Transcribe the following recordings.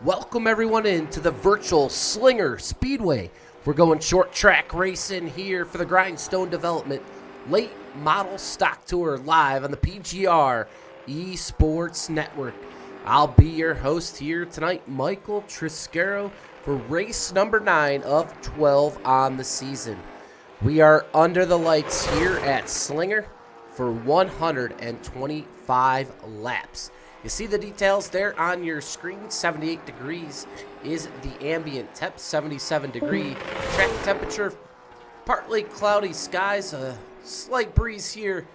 Welcome everyone into the virtual Slinger Speedway. We're going short track racing here for the Grindstone Development Late Model Stock Tour live on the PGR eSports Network. I'll be your host here tonight, Michael Triscaro, for race number 9 of 12 on the season. We are under the lights here at Slinger for 125 laps. You see the details there on your screen. 78 degrees is the ambient temp, 77-degree track temperature, partly cloudy skies, a slight breeze here,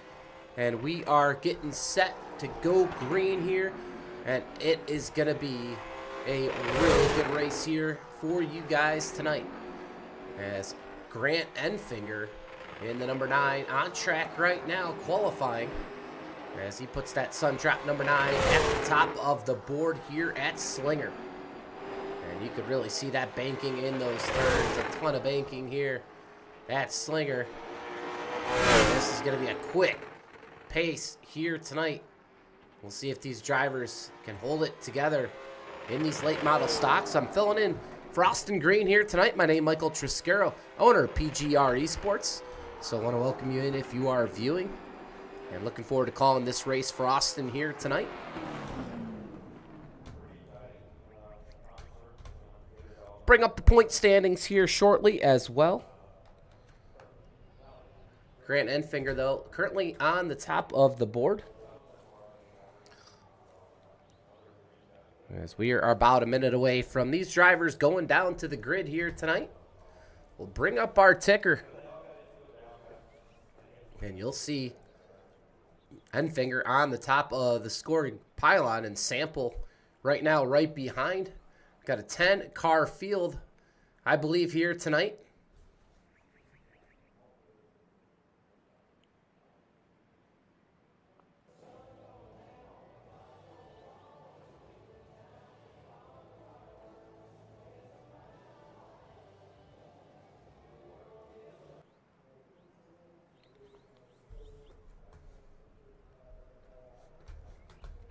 and we are getting set to go green here, and it is going to be a really good race here for you guys tonight, as Grant Enfinger in the number 9 on track right now, qualifying, as he puts that sun trap number 9 at the top of the board here at Slinger. And you could really see that banking in those turns, a ton of banking here at Slinger. And this is going to be a quick pace here tonight. We'll see if these drivers can hold it together in these late model stocks. I'm filling in for Austin Green here tonight. My name is Michael Triscaro, owner of PGR eSports. So I want to welcome you in if you are viewing. And looking forward to calling this race for Austin here tonight. Bring up the point standings here shortly as well. Grant Enfinger, though, currently on the top of the board, as we are about a minute away from these drivers going down to the grid here tonight. We'll bring up our ticker, and you'll see Enfinger on the top of the scoring pylon, and Sample right now right behind. Got a 10-car field, I believe, here tonight.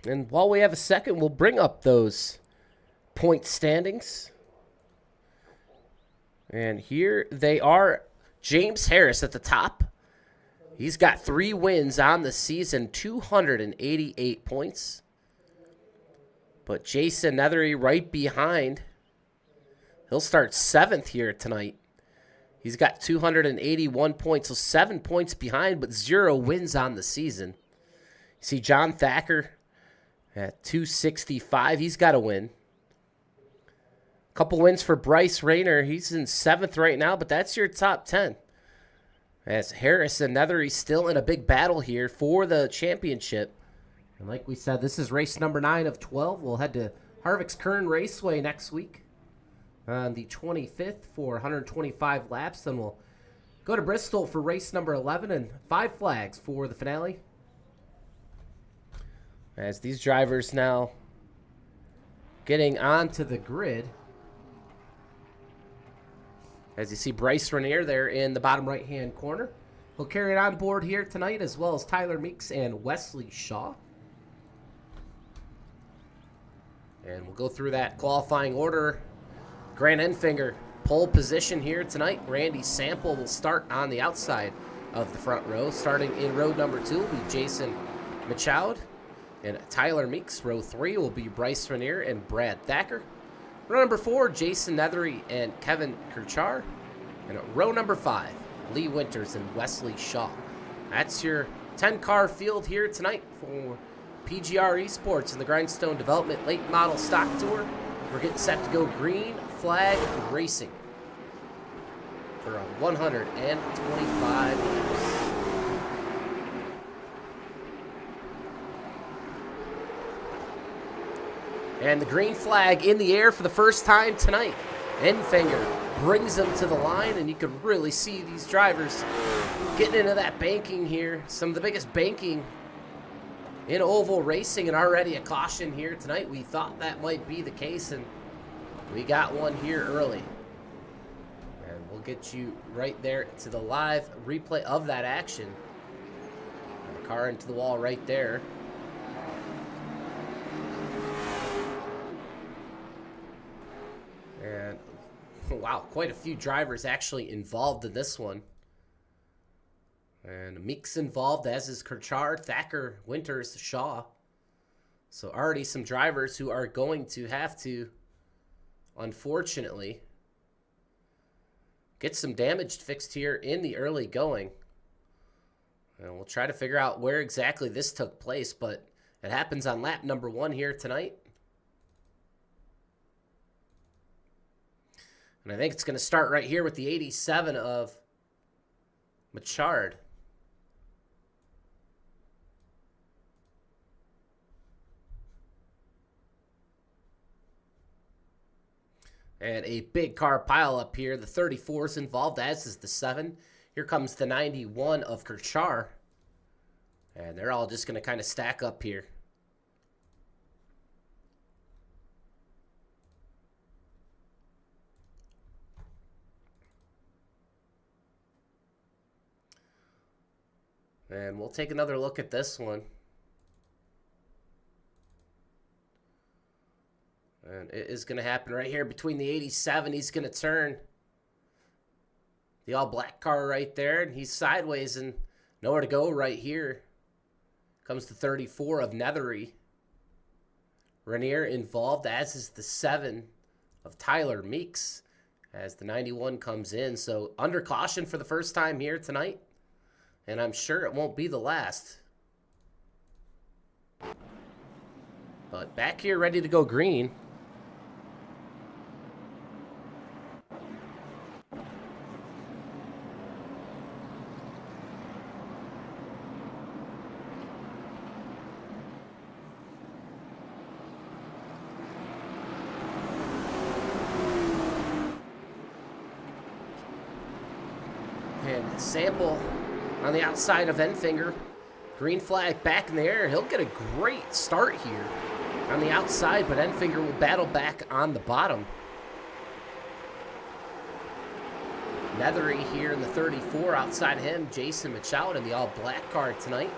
And while we have a second, we'll bring up those point standings. And here they are. James Harris at the top. He's got 3 wins on the season, 288 points. But Jason Nethery right behind. He'll start 7th here tonight. He's got 281 points, so 7 points behind, but 0 wins on the season. You see John Thacker at 265. He's got a win. Couple wins for Bryce Rayner. He's in 7th right now, but that's your top 10. As Harris and Nethery still in a big battle here for the championship. And like we said, this is race number 9 of 12. We'll head to Harvick's Kern Raceway next week on the 25th for 125 laps. Then we'll go to Bristol for race number 11 and 5 flags for the finale. As these drivers now getting onto the grid. As you see Bryce Ranier there in the bottom right-hand corner. He'll carry it on board here tonight, as well as Tyler Meeks and Wesley Shaw. And we'll go through that qualifying order. Grant Enfinger, pole position here tonight. Randy Sample will start on the outside of the front row. Starting in row number 2 will be Jason Michaud. And Tyler Meeks. Row 3 will be Bryce Ranier and Brad Thacker. Row number 4, Jason Nethery and Kevin Kirchar. And at row number 5, Lee Winters and Wesley Shaw. That's your 10-car field here tonight for PGR eSports and the Grindstone Development Late Model Stock Tour. We're getting set to go green flag racing for a 125 laps. And the green flag in the air for the first time tonight. Enfinger brings them to the line, and you can really see these drivers getting into that banking here. Some of the biggest banking in oval racing, and already a caution here tonight. We thought that might be the case, and we got one here early. And we'll get you right there to the live replay of that action. And the car into the wall right there. Wow, quite a few drivers actually involved in this one. And Meek's involved, as is Kirchard, Thacker, Winters, Shaw. So already some drivers who are going to have to, unfortunately, get some damage fixed here in the early going. And we'll try to figure out where exactly this took place, but it happens on lap number 1 here tonight. And I think it's going to start right here with the 87 of Machard. And a big car pile up here. The 34 is involved, as is the 7. Here comes the 91 of Kirchard. And they're all just going to kind of stack up here. And we'll take another look at this one. And it is going to happen right here between the 87. He's going to turn the all-black car right there. And he's sideways and nowhere to go right here. Comes the 34 of Nethery. Rainier involved, as is the 7 of Tyler Meeks, as the 91 comes in. So under caution for the first time here tonight. And I'm sure it won't be the last. But back here ready to go green. And Sample on the outside of Enfinger. Green flag back in the air. He'll get a great start here on the outside, but Enfinger will battle back on the bottom. Nethery here in the 34. Outside him, Jason Machado in the all-black car tonight.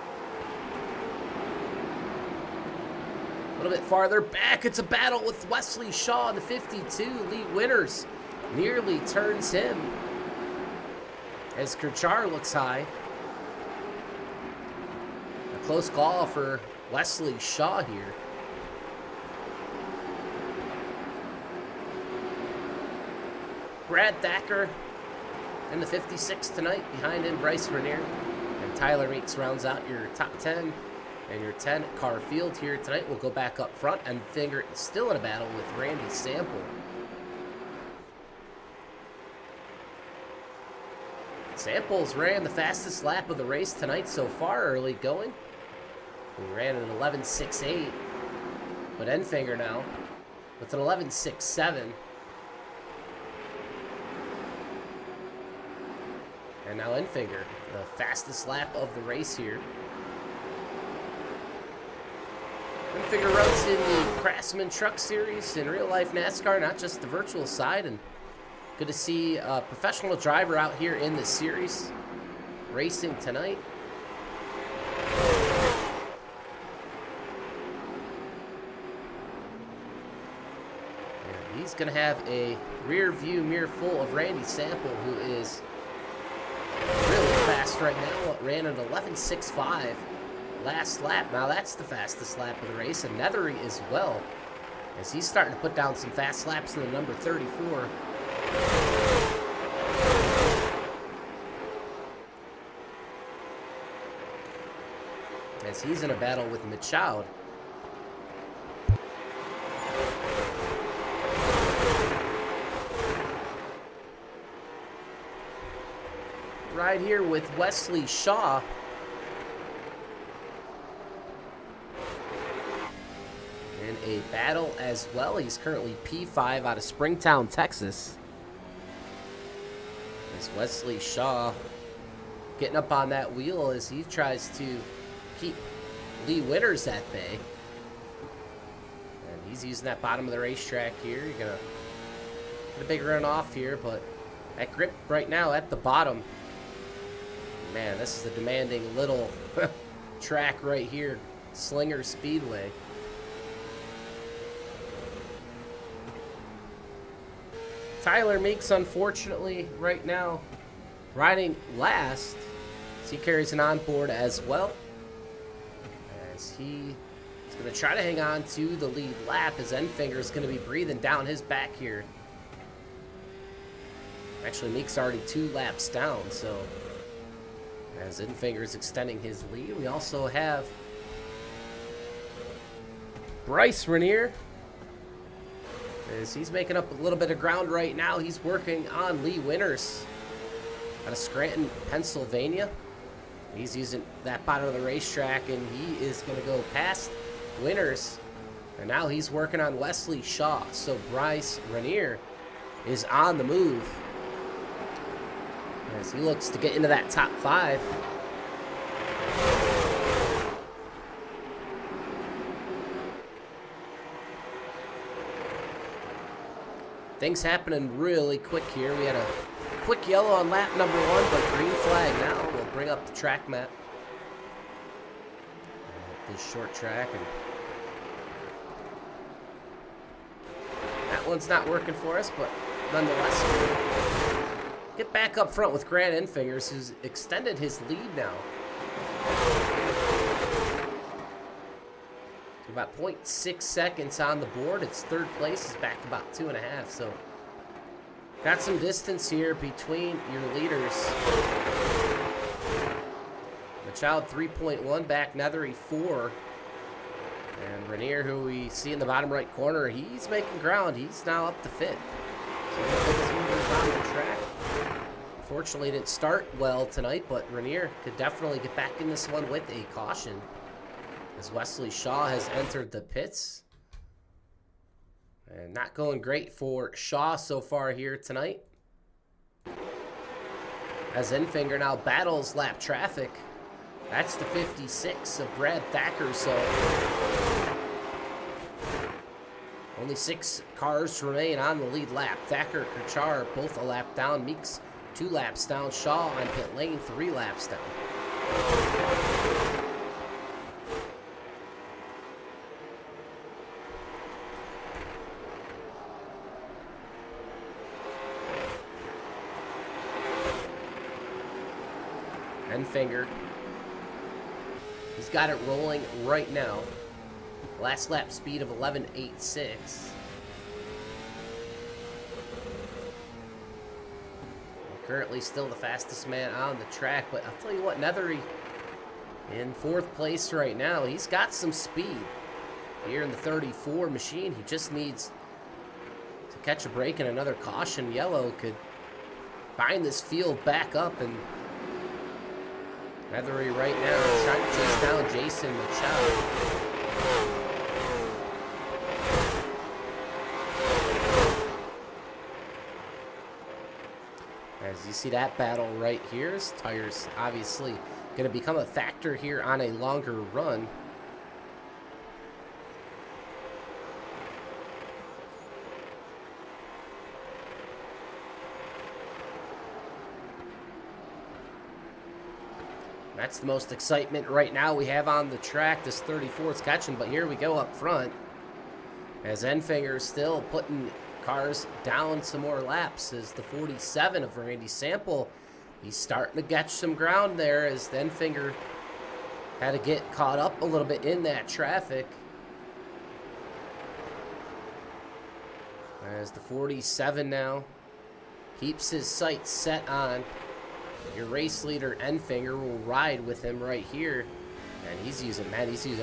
A little bit farther back, it's a battle with Wesley Shaw in the 52. Lee Winters nearly turns him as Kirchard looks high. A close call for Wesley Shaw here. Brad Thacker in the 56 tonight. Behind him, Bryce Rainier. And Tyler Meeks rounds out your top 10 and your 10 car field here tonight. We'll go back up front, and Finger is still in a battle with Randy Sample. Samples ran the fastest lap of the race tonight so far, early going. He ran an 11.68, but Enfinger now with an 11.67. And now Enfinger, the fastest lap of the race here. Enfinger runs in the Craftsman Truck Series in real-life NASCAR, not just the virtual side, and good to see a professional driver out here in the series racing tonight. And he's going to have a rear view mirror full of Randy Sample, who is really fast right now. It ran an 11.65 last lap. Now that's the fastest lap of the race, and Nethery as well, as he's starting to put down some fast laps in the number 34. As he's in a battle with Machado. Right here with Wesley Shaw. In a battle as well. He's currently P5 out of Springtown, Texas. As Wesley Shaw getting up on that wheel as he tries to keep Lee Winters at bay. And he's using that bottom of the racetrack here. You're going to get a big run off here, but that grip right now at the bottom. Man, this is a demanding little track right here. Slinger Speedway. Tyler Meeks, unfortunately, right now, riding last. As he carries an onboard as well. As he is going to try to hang on to the lead lap, as Enfinger is going to be breathing down his back here. Actually, Meeks already 2 laps down, so as Enfinger is extending his lead, we also have Bryce Rainier. As he's making up a little bit of ground right now, he's working on Lee Winters out of Scranton, Pennsylvania. He's using that bottom of the racetrack, and he is going to go past Winters. And now he's working on Wesley Shaw. So Bryce Rainier is on the move as he looks to get into that top 5. Things happening really quick here. We had a quick yellow on lap number 1, but green flag now. We'll bring up the track map. This short track, and that one's not working for us, but nonetheless, get back up front with Grant Enfingers, who's extended his lead now to about 0.6 seconds on the board. It's third place, is back to about 2.5, so got some distance here between your leaders. Child 3.1 back, Nethery 4. And Rainier, who we see in the bottom right corner, he's making ground. He's now up to 5th. So on the track. Fortunately, didn't start well tonight, but Rainier could definitely get back in this one with a caution, as Wesley Shaw has entered the pits. And not going great for Shaw so far here tonight, as Enfinger now battles lap traffic. That's the 56 of Brad Thacker, so only 6 cars remain on the lead lap. Thacker, Kirchar, both a lap down. Meeks, 2 laps down. Shaw on pit lane, 3 laps down. Enfinger, he's got it rolling right now. Last lap speed of 11.86. Currently still the fastest man on the track, but I'll tell you what, Nethery in 4th place right now. He's got some speed here in the 34 machine. He just needs to catch a break, and another caution yellow could bind this field back up. And Nethery right now is trying to chase down Jason Machado. As you see that battle right here, his tires obviously going to become a factor here on a longer run. That's the most excitement right now we have on the track. This 34 is catching, but here we go up front, as Enfinger still putting cars down some more laps, as the 47 of Randy Sample, he's starting to catch some ground there, as Enfinger had to get caught up a little bit in that traffic. As the 47 now keeps his sights set on your race leader, Enfinger, will ride with him right here. And he's using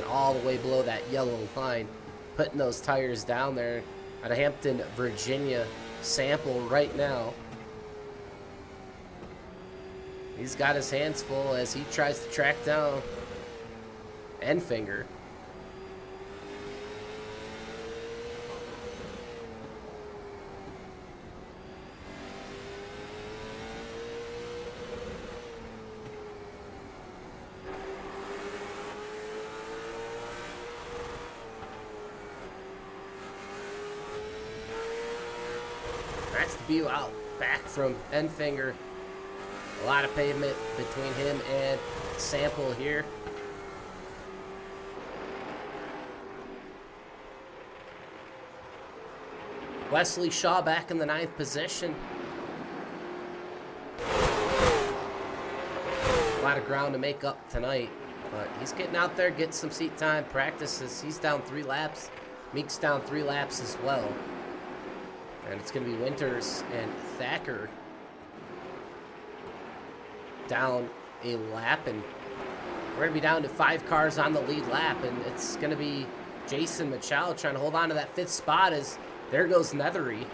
all the way below that yellow line, putting those tires down there. Out of Hampton, Virginia, Sample right now. He's got his hands full as he tries to track down Enfinger. That's the view out back from Enfinger. A lot of pavement between him and Sample here. Wesley Shaw back in the 9th position. A lot of ground to make up tonight, but he's getting out there, getting some seat time, practices. He's down 3 laps. Meek's down 3 laps as well. And it's going to be Winters and Thacker down a lap, and we're going to be down to 5 cars on the lead lap, and it's going to be Jason Machado trying to hold on to that 5th spot as there goes Nethery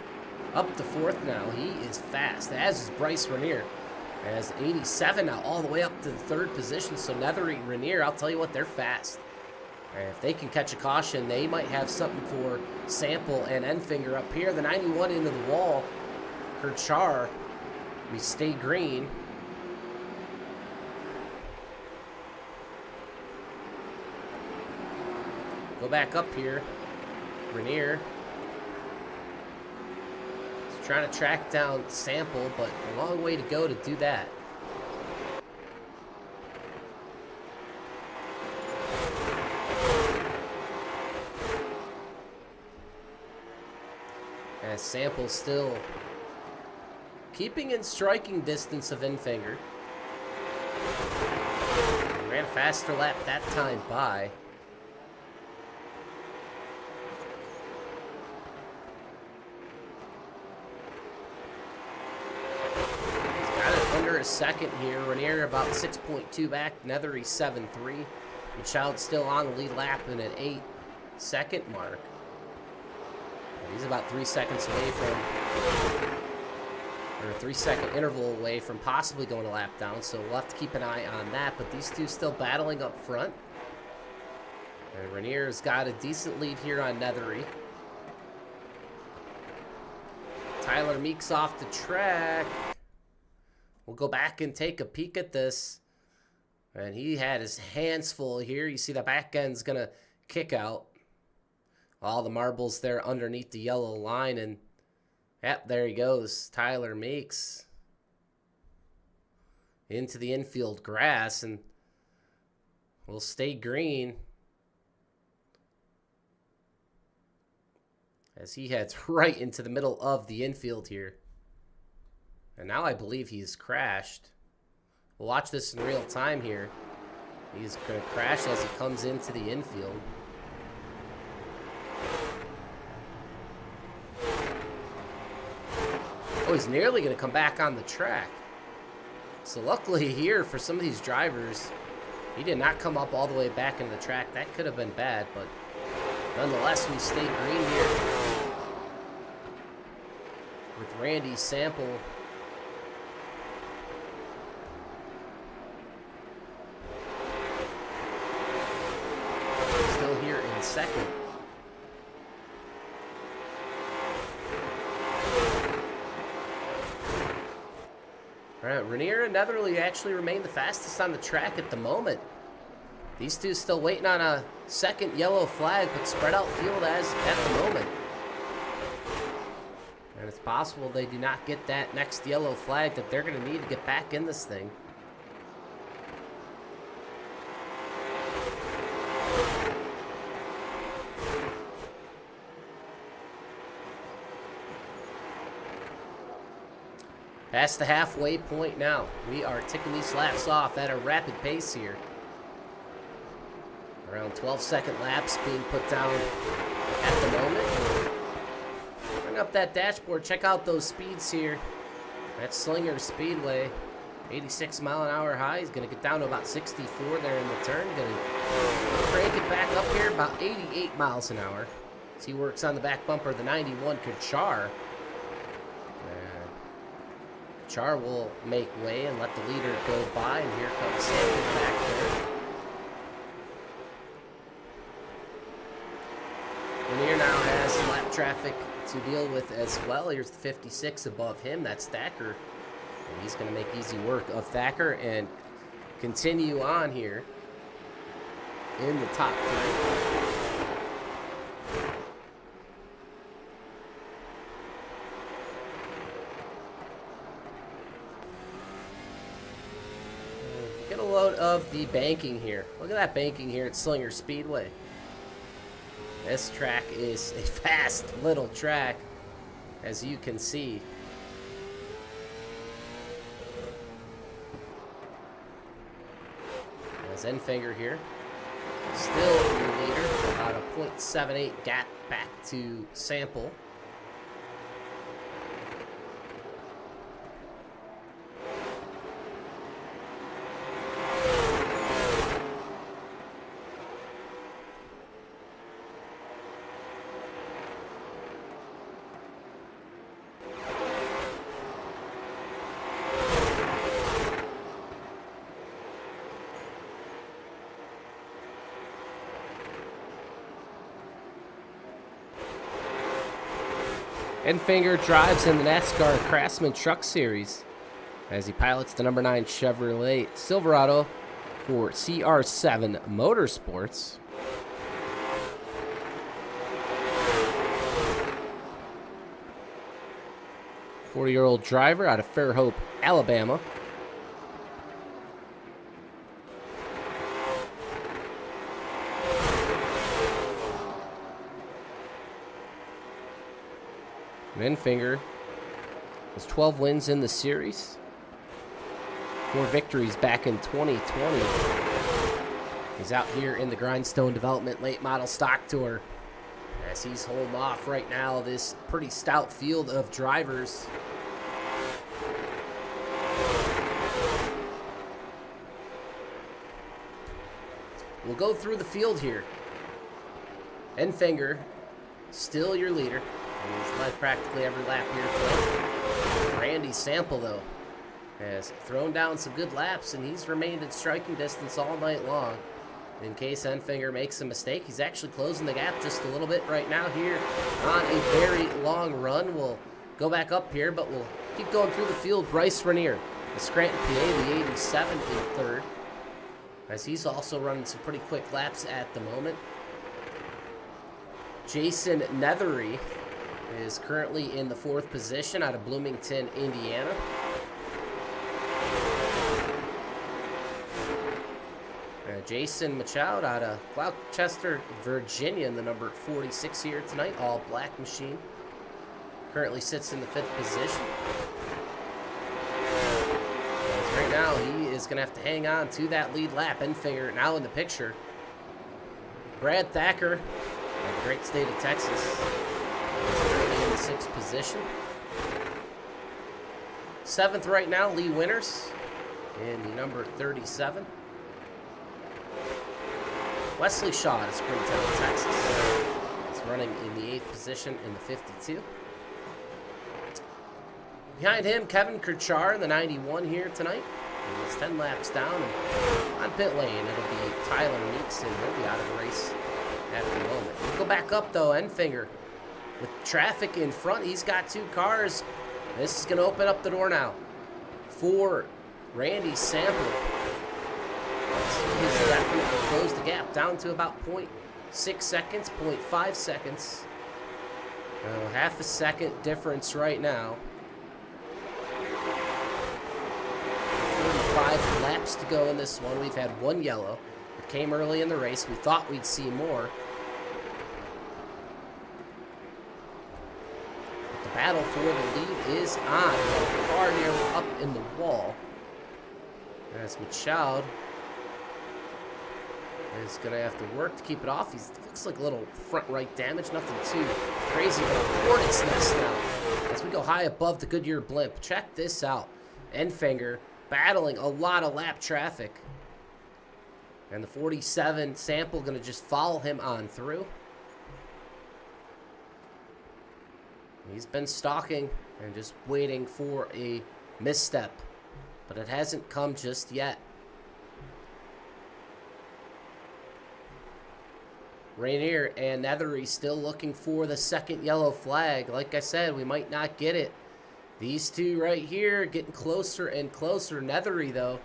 up to 4th now. He is fast, as is Bryce Renier. As 87 now, all the way up to the 3rd position. So Nethery, Renier, I'll tell you what, they're fast. And if they can catch a caution, they might have something for Sample and Enfinger up here. The 91 into the wall. Kerchar, we stay green. Go back up here. Renier. He's trying to track down Sample, but a long way to go to do that. As Sample still keeping in striking distance of Enfinger. Ran a faster lap that time by. Under a second here. Renier about 6.2 back. Nethery 7.3. Machado still on the lead lap in an 8-second mark. And he's about 3 seconds away from, or a 3-second interval away from possibly going a lap down. So we'll have to keep an eye on that. But these two still battling up front. And Renier's got a decent lead here on Nethery. Tyler Meeks off the track. We'll go back and take a peek at this. And he had his hands full here. You see the back end's going to kick out. All the marbles there underneath the yellow line. And, yep, there he goes. Tyler Meeks into the infield grass. And we'll stay green as he heads right into the middle of the infield here. And now I believe he's crashed. We'll watch this in real time here. He's going to crash as he comes into the infield. Oh, he's nearly going to come back on the track. So luckily here for some of these drivers, he did not come up all the way back into the track. That could have been bad, but nonetheless, we stay green here with Randy Sample. Second. All right, Renier and Netherly actually remain the fastest on the track at the moment. These two still waiting on a second yellow flag, but spread out field as at the moment. And it's possible they do not get that next yellow flag that they're going to need to get back in this thing. Past the halfway point now. We are ticking these laps off at a rapid pace here. Around 12-second laps being put down at the moment. Bring up that dashboard. Check out those speeds here. That's Slinger Speedway. 86 mile an hour high. He's going to get down to about 64 there in the turn. Going to crank it back up here about 88 miles an hour. As he works on the back bumper, the 91 Kerchar. Char will make way and let the leader go by, and here comes Sample back there. Renier now has some lap traffic to deal with as well. Here's the 56 above him. That's Thacker. And he's going to make easy work of Thacker and continue on here in the top 3. Get a load of the banking here. Look at that banking here at Slinger Speedway. This track is a fast little track. as you can see. As Enfinger here, still your leader, about a .78 gap back to Sample. Enfinger drives in the NASCAR Craftsman Truck Series as he pilots the number 9 Chevrolet Silverado for CR7 Motorsports. Four-year-old driver out of Fairhope, Alabama. Enfinger has 12 wins in the series, 4 victories back in 2020. He's out here in the Grindstone Development Late Model Stock Tour as he's holding off right now this pretty stout field of drivers. We'll go through the field here. Enfinger, still your leader. He's led practically every lap here today. Randy Sample, though, has thrown down some good laps, and he's remained in striking distance all night long. In case Enfinger makes a mistake, he's actually closing the gap just a little bit right now here on a very long run. We'll go back up here, but we'll keep going through the field. Bryce Rainier, the Scranton, PA, the 87 in third, as he's also running some pretty quick laps at the moment. Jason Nethery is currently in the 4th position out of Bloomington, Indiana. Jason Machoud out of Gloucester, Virginia, in the number 46 here tonight, all black machine. Currently sits in the 5th position. As right now, he is going to have to hang on to that lead lap. Enfinger now in the picture. Brad Thacker, of the great state of Texas, currently in the 6th position. 7th right now, Lee Winters in the number 37. Wesley Shaw out of Springtown, Texas, is running in the 8th position in the 52. Behind him, Kevin Kirchar in the 91 here tonight. He's 10 laps down, and on pit lane, it'll be Tyler Meeks, and he'll be out of the race at the moment. We'll go back up, though. Enfinger, with traffic in front, he's got 2 cars. This is going to open up the door now for Randy Sample. He's definitely closed the gap down to about 0.6 seconds, 0.5 seconds. Half a second difference right now. 35 laps to go in this one. We've had 1 yellow. It came early in the race. We thought we'd see more. But the battle for the lead is on. Car nearly up in the wall. As Machoud is going to have to work to keep it off. He looks like a little front right damage. Nothing too crazy, but a hornet's nest now as we go high above the Goodyear blimp. Check this out. Enfinger battling a lot of lap traffic. And the 47 Sample going to just follow him on through. He's been stalking and just waiting for a misstep, but it hasn't come just yet. Rainier and Nethery still looking for the 2nd yellow flag. Like I said, we might not get it. These two right here getting closer and closer. Nethery, though,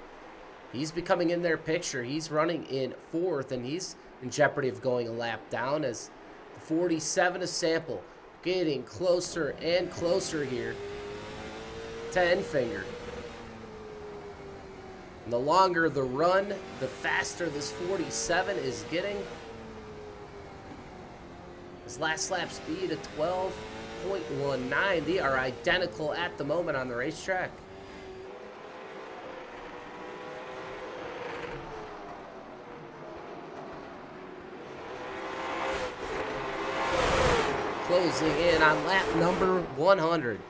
he's becoming in their picture. He's running in 4th, and he's in jeopardy of going a lap down as the 47 is Sample getting closer and closer here to Enfinger. And the longer the run, the faster this 47 is getting. His last lap speed of 1:19. They are identical at the moment on the racetrack. Closing in on lap number 100.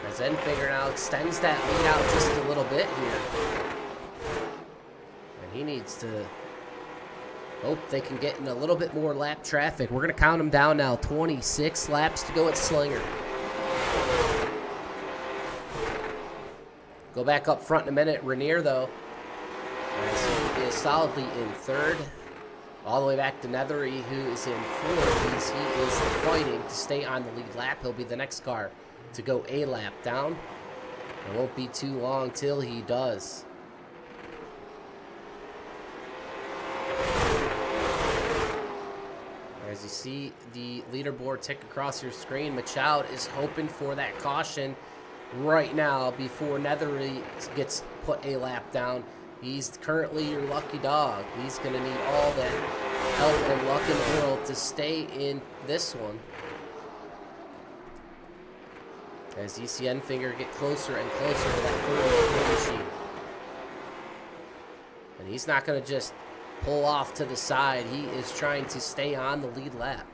As Enfinger now extends that lead out just a little bit here. And he needs to hope they can get in a little bit more lap traffic. We're going to count them down now. 26 laps to go at Slinger. Go back up front in a minute. Rainier, though, as he is solidly in third. All the way back to Nethery, who is in fourth. He is fighting to stay on the lead lap. He'll be the next car to go a lap down. It won't be too long till he does. As you see the leaderboard tick across your screen, Machoud is hoping for that caution right now before Nethery gets put a lap down. He's currently your lucky dog. He's going to need all the help and luck in the world to stay in this one. As you see Enfinger get closer and closer to that third machine. And he's not going to just pull off to the side. He is trying to stay on the lead lap.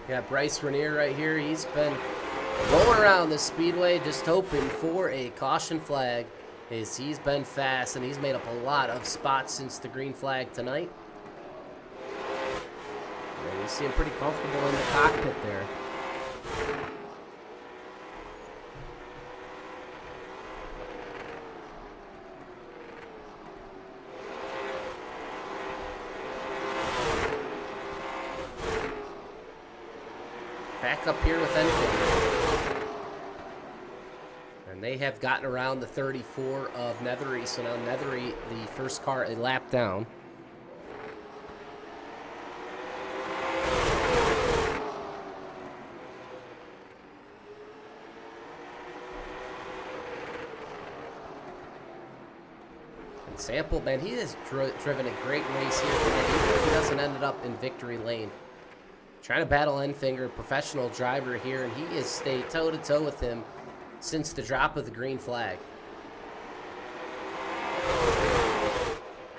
Yeah, Bryce Rainier right here. He's been rolling around the speedway just hoping for a caution flag. He's been fast, and he's made up a lot of spots since the green flag tonight. And you see him pretty comfortable in the cockpit there. Back up here with Enfield. And they have gotten around the 34 of Nethery, so now Nethery, the first car, a lap down. And Sample, man, he has driven a great race here today, even if he doesn't end up in victory lane. Trying to battle Enfinger, professional driver here, and he has stayed toe-to-toe with him since the drop of the green flag.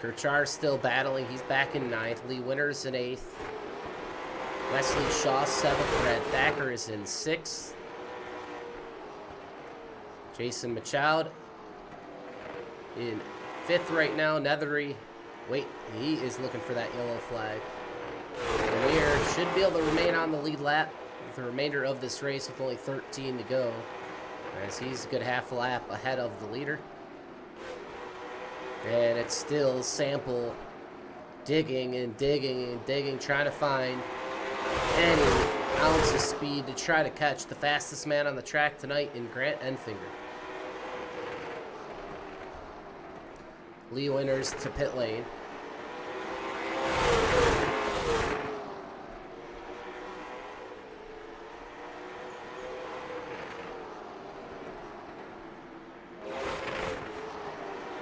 Kirchar still battling. He's back in 9th. Lee Winters in 8th. Wesley Shaw 7th. Brad Thacker is in 6th. Jason Machoud in 5th right now. Nethery, wait, he is looking for that yellow flag. Rainier should be able to remain on the lead lap for the remainder of this race with only 13 to go, as he's a good half a lap ahead of the leader. And it's still Sample digging and digging and digging, trying to find any ounce of speed to try to catch the fastest man on the track tonight in Grant Enfinger. Lee Winters to pit lane.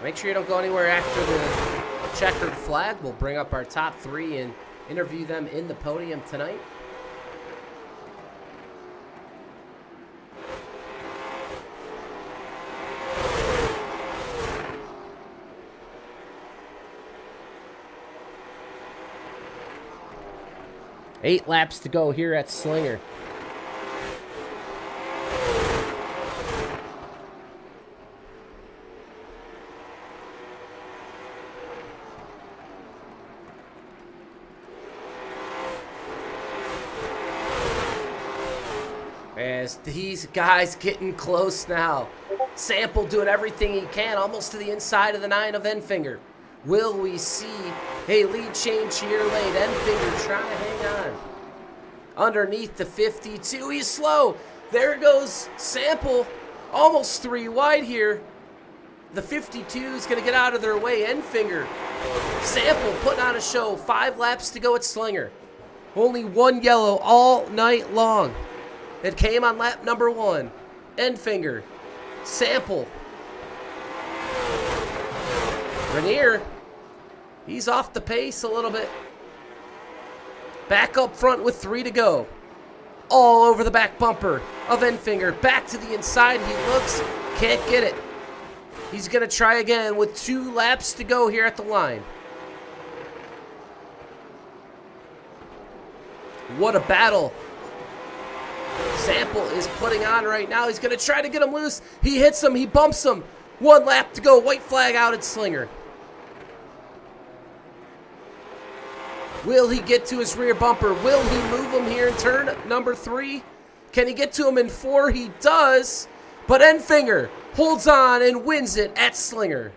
Make sure you don't go anywhere after the checkered flag. We'll bring up our top 3 and interview them in the podium tonight. Eight laps to go here at Slinger. As these guys getting close now. Sample doing everything he can, almost to the inside of the 9 of Enfinger. Will we see a lead change here late? Enfinger trying to hang on. Underneath the 52, he's slow. There goes Sample, almost 3 wide here. The 52 is going to get out of their way. Enfinger, Sample putting on a show. 5 laps to go at Slinger. Only 1 yellow all night long. It came on lap number 1. Enfinger, Sample, Rainier, he's off the pace a little bit. Back up front with 3 to go. All over the back bumper of Enfinger. Back to the inside. He looks, can't get it. He's going to try again with 2 laps to go here at the line. What a battle Sample is putting on right now. He's going to try to get him loose. He hits him. He bumps him. 1 lap to go. White flag out at Slinger. Will he get to his rear bumper? Will he move him here in turn number 3? Can he get to him in 4? He does. But Enfinger holds on and wins it at Slinger.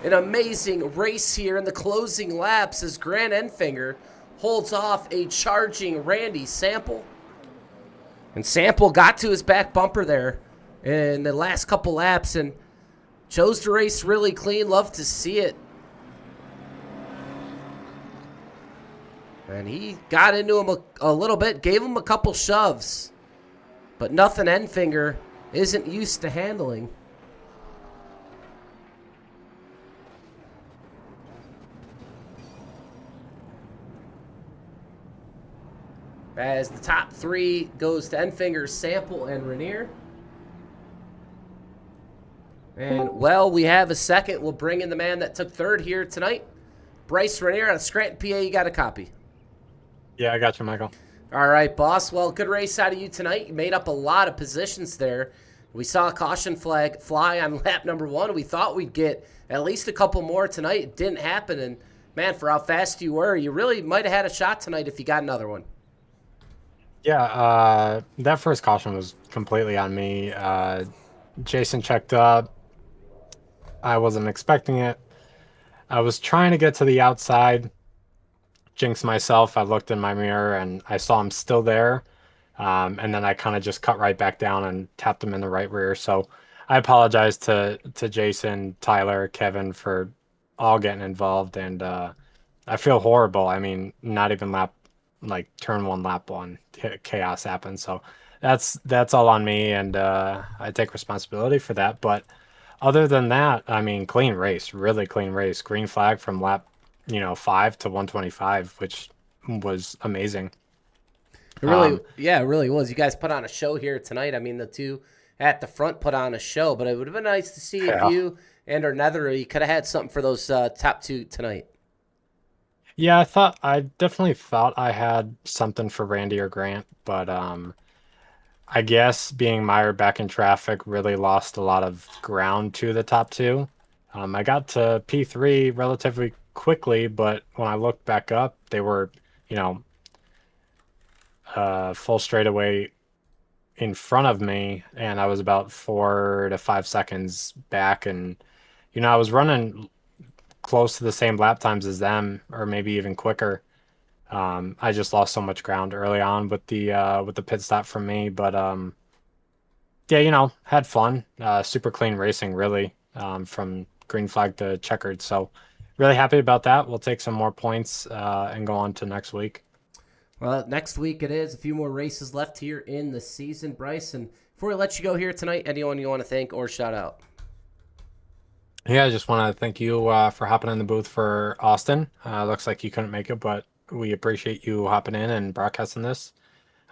An amazing race here in the closing laps as Grant Enfinger holds off a charging Randy Sample. And Sample got to his back bumper there in the last couple laps and chose to race really clean. Love to see it. And he got into him a little bit, gave him a couple shoves. But nothing Enfinger isn't used to handling. As the top 3 goes to Enfinger, Sample, and Rainier. And, well, we have a second. We'll bring in the man that took 3rd here tonight. Bryce Rainier out of Scranton, PA. You got a copy? Yeah, I got you, Michael. All right, boss. Well, good race out of you tonight. You made up a lot of positions there. We saw a caution flag fly on lap number 1. We thought we'd get at least a couple more tonight. It didn't happen. And, man, for how fast you were, you really might have had a shot tonight if you got another one. Yeah, that first caution was completely on me. Jason checked up. I wasn't expecting it. I was trying to get to the outside, jinx myself. I looked in my mirror and I saw him still there. And then I kind of just cut right back down and tapped him in the right rear. So I apologize to Jason, Tyler, Kevin for all getting involved. And I feel horrible. I mean, not even turn 1, lap 1, chaos happened. So that's all on me, and I take responsibility for that. But other than that, I mean, clean race, really clean race. Green flag from lap 5 to 125, which was amazing. It really, it really was. You guys put on a show here tonight. I mean, the 2 at the front put on a show, but it would have been nice to see if you and or Nether could have had something for those top 2 tonight. Yeah, I definitely thought I had something for Randy or Grant, but I guess being mired back in traffic really lost a lot of ground to the top 2. I got to P3 relatively quickly, but when I looked back up, they were, full straightaway in front of me, and I was about 4 to 5 seconds back, and I was running close to the same lap times as them, or maybe even quicker. I just lost so much ground early on with the pit stop from me, but yeah, had fun. Super clean racing, really, from green flag to checkered. So really happy about that. We'll take some more points and go on to next week. Well, next week it is. A few more races left here in the season, Bryce. And before we let you go here tonight, anyone you want to thank or shout out? Yeah, I just want to thank you for hopping in the booth for Austin. Looks like you couldn't make it, but we appreciate you hopping in and broadcasting this.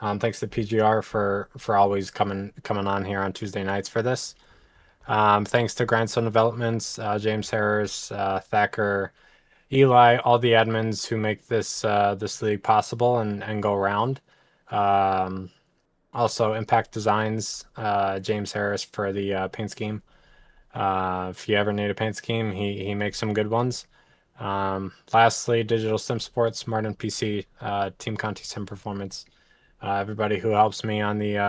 Thanks to PGR for always coming on here on Tuesday nights for this. Thanks to Grindstone Developments, James Harris, Thacker, Eli, all the admins who make this league possible and go around. Also Impact Designs, James Harris for the paint scheme. If you ever need a paint scheme, he makes some good ones. Lastly, Digital Sim Sports, Smart and PC, Team Conti Sim Performance. Everybody who helps me on the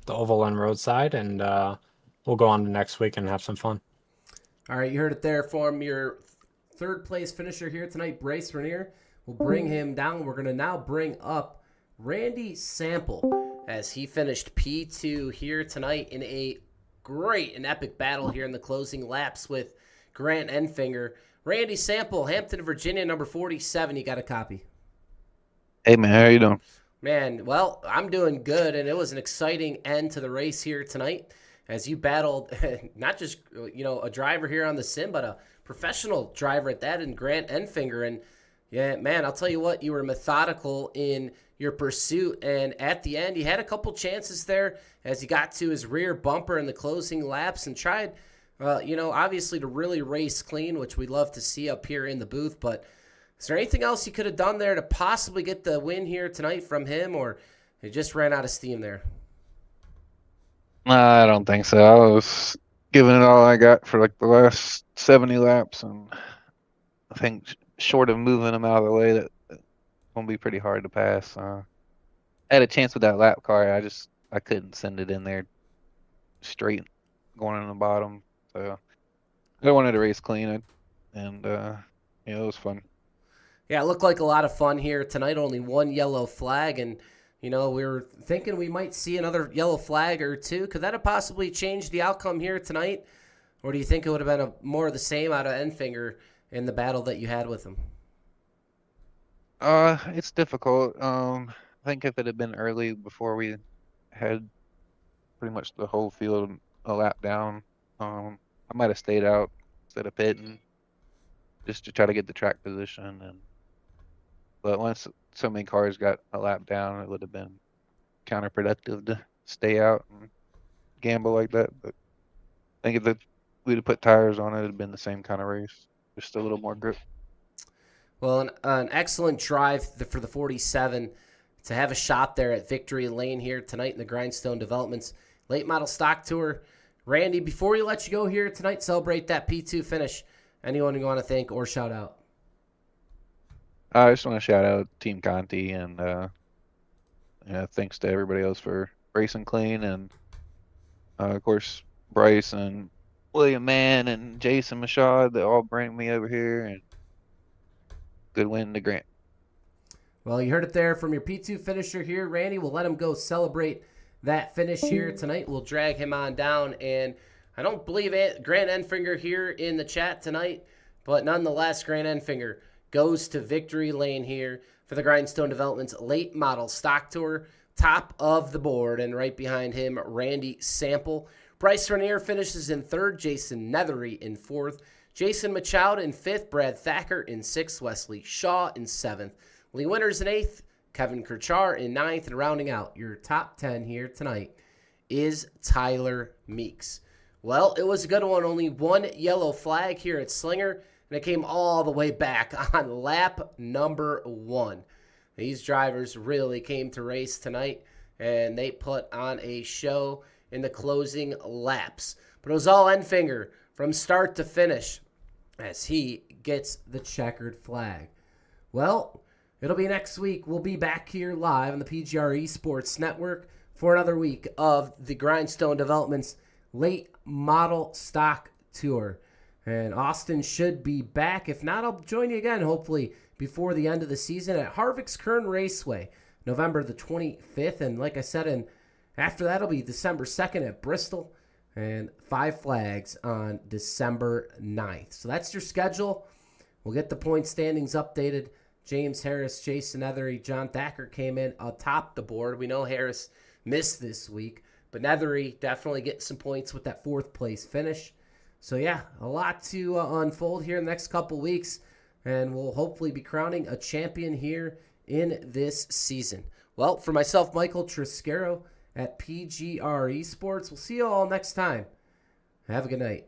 oval and road side, and we'll go on to next week and have some fun. All right, you heard it there from your 3rd place finisher here tonight, Bryce Rainier. We'll bring him down. We're going to now bring up Randy Sample as he finished P2 here tonight in a great and epic battle here in the closing laps with Grant Enfinger. Randy Sample, Hampton, Virginia, number 47. You got a copy? Hey man, how you doing? Man, well, I'm doing good, and it was an exciting end to the race here tonight as you battled not just a driver here on the sim, but a professional driver at that in Grant Enfinger. And yeah, man, I'll tell you what, you were methodical in your pursuit, and at the end, you had a couple chances there as he got to his rear bumper in the closing laps and tried, obviously to really race clean, which we love to see up here in the booth, but. Is there anything else you could have done there to possibly get the win here tonight from him, or he just ran out of steam there? Nah, I don't think so. I was giving it all I got for like the last 70 laps, and I think short of moving them out of the way, that's gonna be pretty hard to pass. I had a chance with that lap car. I couldn't send it in there straight going in the bottom. So I wanted to race clean, and it was fun. Yeah, it looked like a lot of fun here tonight. Only one yellow flag, and we were thinking we might see another yellow flag or two. Could that have possibly changed the outcome here tonight, or do you think it would have been more of the same out of Enfinger in the battle that you had with him? It's difficult. I think if it had been early before we had pretty much the whole field a lap down, I might have stayed out instead of pitting just to try to get the track position. But once so many cars got a lap down, it would have been counterproductive to stay out and gamble like that. But I think if we'd have put tires on it, it'd have been the same kind of race, just a little more grip. Well, an excellent drive for the 47 to have a shot there at Victory Lane here tonight in the Grindstone Developments Late Model Stock Tour. Randy, before we let you go here tonight, celebrate that P2 finish. Anyone you want to thank or shout out? I just want to shout out Team Conti and thanks to everybody else for racing clean, and of course Bryce and William Mann and Jason Machad that all bring me over here, and good win to Grant. Well, you heard it there from your P2 finisher here, Randy. We'll let him go celebrate that finish here tonight. We'll drag him on down, and I don't believe Grant Enfinger here in the chat tonight, but nonetheless, Grant Enfinger goes to Victory Lane here for the Grindstone Developments Late Model Stock Tour. Top of the board, and right behind him, Randy Sample. Bryce Renier finishes in third, Jason Nethery in fourth, Jason Machoud in fifth, Brad Thacker in sixth, Wesley Shaw in seventh, Lee Winters in eighth, Kevin Kirchar in ninth, and rounding out your top 10 here tonight is Tyler Meeks. Well, it was a good one. Only one yellow flag here at Slinger, and it came all the way back on lap number 1. These drivers really came to race tonight, and they put on a show in the closing laps. But it was all Enfinger from start to finish as he gets the checkered flag. Well, it'll be next week. We'll be back here live on the PGR eSports Network for another week of the Grindstone Developments Late Model Stock Tour. And Austin should be back. If not, I'll join you again, hopefully, before the end of the season at Harvick's Kern Raceway, November the 25th. And like I said, after that, it'll be December 2nd at Bristol, and 5 Flags on December 9th. So that's your schedule. We'll get the point standings updated. James Harris, Jason Nethery, John Thacker came in atop the board. We know Harris missed this week, but Nethery definitely getting some points with that 4th place finish. So yeah, a lot to unfold here in the next couple weeks, and we'll hopefully be crowning a champion here in this season. Well, for myself, Michael Triscaro at PGR eSports, we'll see you all next time. Have a good night.